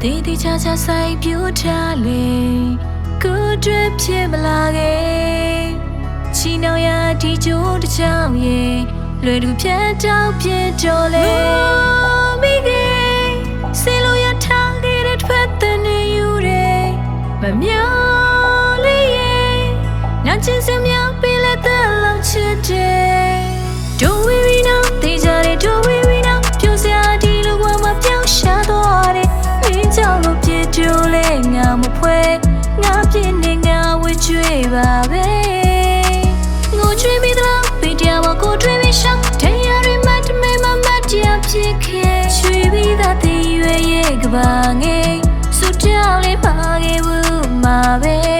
တေးသေးချာချာဆိုင်ပြူထားလေကိုယ်တွေ့ဖြစ်မလာခဲ့ချီနှောင်ရဒီကျိုးတစ်ချောင်းရဲ့လွယ်တူပြတ်တောက်ပြစ်တော်လေမိခင်စေလို့ရထားခဲ့တဲ့ထွက်တဲ့နေယူတယ်မမျောလေးရဲ့နာချင်စမြောက်ပေးလက်တဲ့လောက်ချစ်တယ်ဒိုဝီဝီနောတေးကြတဲ့ဒိုဝီဝီနောပြိုစရာဒီလိုကမှပြောင်းရှာသွားတယ်မင်းကြောင့်လို့ပြစ်တော်လေငါမဖွဲငါပြစ်နေငါဝှကျွေးပါပဲငိုချွေးမိသလားပြတရားမကိုတွေ့မိရှောင်းတရားတွေမှတမဲမမတရားဖြစ်ခဲ့ချွေးပြီးသားတည်ရွယ်ရဲ့ကဘာငယ်စွတ်ကြောက်လေးပါခဲ့ဘူးမှာပဲ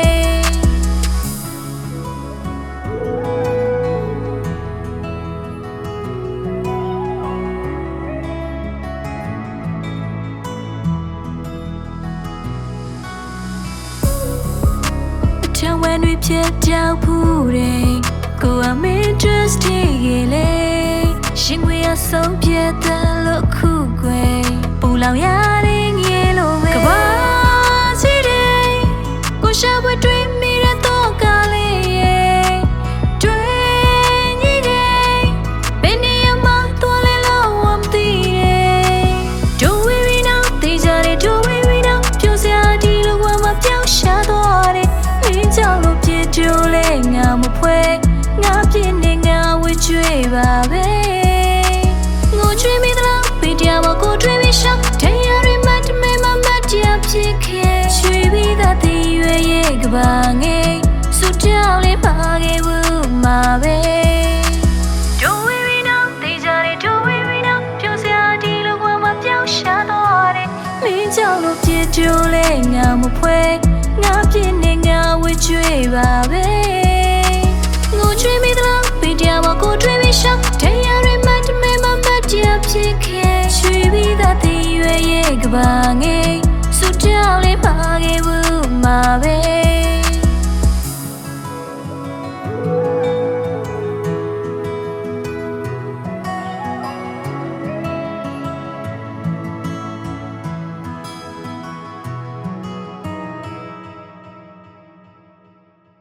when we ဖြစ်တောက်ဖူးတယ်ကိုအမင်း trust ရဲ့လေရှင်ခွေအဆုံးပြတ်တယ်လို့ခုကွယ်ပူလောင်ရတဲ့ငယ်လိုပဲကဘာစီတယ်ကိုရှာဝဲတွေ့မိတဲ့တော့ကလေးရဲ့တွေ့ညီတယ်ဘယ်နေရာမှာတော်လဲလို့ဝမ်းတည်တယ်ဒိုဝီဝီနောတေးကြတဲ့ဒိုဝီဝီနောပြိုစရာဒီလိုဝမ်းမပြောင်းရှာသွားတယ်ကြောက်လို့ပြစ်ကြိုးလဲငါမဖွဲငါပြစ်နေငါဝှကျွေးပါပဲငိုချွေးမိသလားပြတရားမကိုတွေ့မိရှောင်းတရားတွေမှတမဲမမတရားဖြစ်ခဲ့ချွေးပြီးသားတည်ရွယ်ရဲ့ကဘာငယ်စွတ်ကြောက်လေးပါခဲ့ဘူးမှာပဲဒိုဝီဝီနောတေးကြတဲ့ဒိုဝီဝီနောပြိုစရာဒီလိုကမှပြောင်းရှာသွားတယ်မင်းကြောက်လို့ပြစ်ကြိုးလဲငါမဖ